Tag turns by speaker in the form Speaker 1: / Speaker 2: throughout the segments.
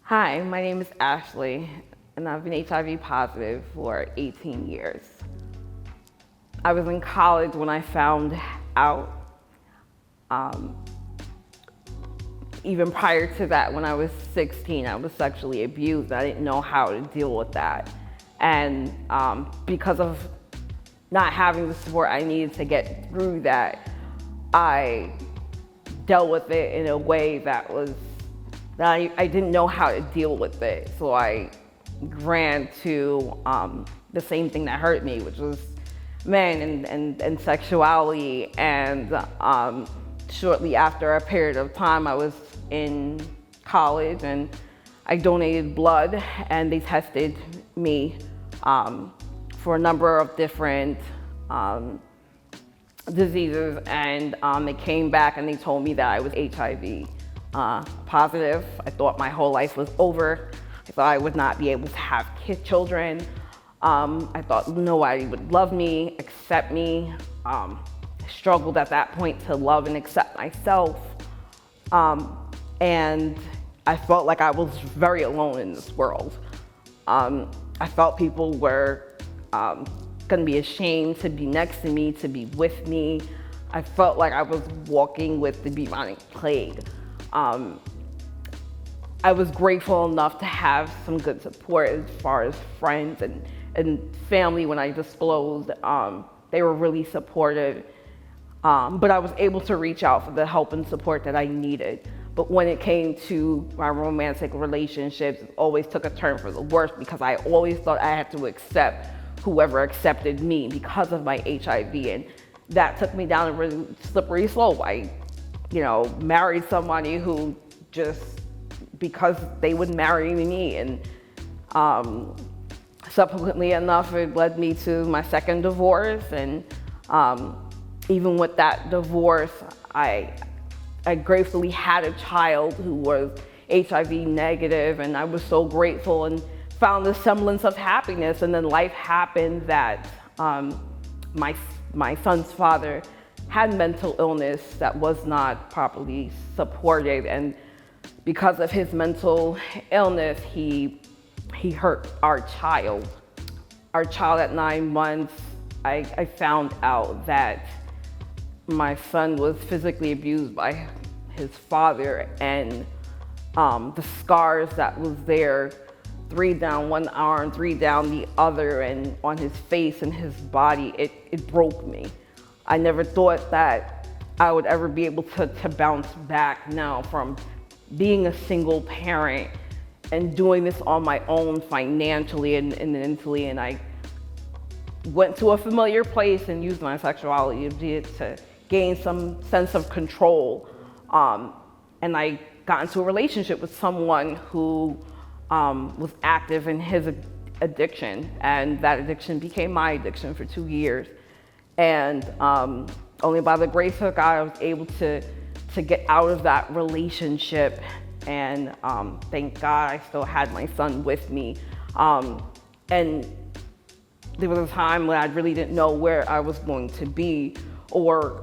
Speaker 1: Hi, my name is Ashley, and I've been HIV positive for 18 years. I was in college when I found out. Even prior to that, when I was 16, I was sexually abused. I didn't know how to deal with that. And because of not having the support I needed to get through that, I dealt with it in a way that I didn't know how to deal with it. So I ran to the same thing that hurt me, which was men and sexuality. And shortly after a period of time, I was in college and I donated blood, and they tested me for a number of different diseases, and they came back and they told me that I was HIV positive. I thought my whole life was over. I thought I would not be able to have children. I thought nobody would love me, accept me. I struggled at that point to love and accept myself. And I felt like I was very alone in this world. I felt people were gonna be ashamed to be next to me, to be with me. I felt like I was walking with the bubonic plague. I was grateful enough to have some good support as far as friends and family. When I disclosed, they were really supportive. But I was able to reach out for the help and support that I needed. But when it came to my romantic relationships, it always took a turn for the worse, because I always thought I had to accept whoever accepted me because of my HIV. And that took me down a really slippery slope. I, married somebody who just, because they would marry me. And subsequently enough, it led me to my second divorce. And even with that divorce, I gratefully had a child who was HIV negative, and I was so grateful and found a semblance of happiness. And then life happened that my son's father had mental illness that was not properly supported, and because of his mental illness, he hurt our child. Our child at 9 months, I found out that my son was physically abused by his father, and the scars that was there, 3 down one arm, 3 down the other, and on his face and his body, it broke me. I never thought that I would ever be able to bounce back now from being a single parent and doing this on my own financially and mentally. And I went to a familiar place and used my sexuality to gain some sense of control. And I got into a relationship with someone who was active in his addiction, and that addiction became my addiction for 2 years. And only by the grace of God, I was able to get out of that relationship. And thank God I still had my son with me. And there was a time when I really didn't know where I was going to be or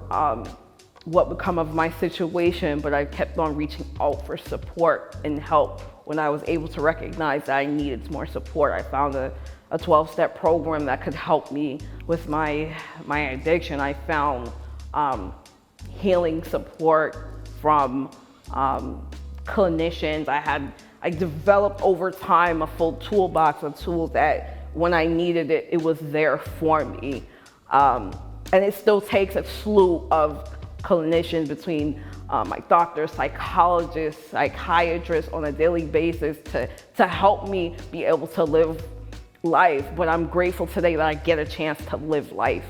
Speaker 1: what would come of my situation, but I kept on reaching out for support and help. When I was able to recognize that I needed more support, I found a 12-step program that could help me with my addiction. I found healing support from clinicians. I developed over time a full toolbox of tools that when I needed it, it was there for me. And it still takes a slew of clinicians between my doctor, psychologist, psychiatrist on a daily basis to help me be able to live life. But I'm grateful today that I get a chance to live life.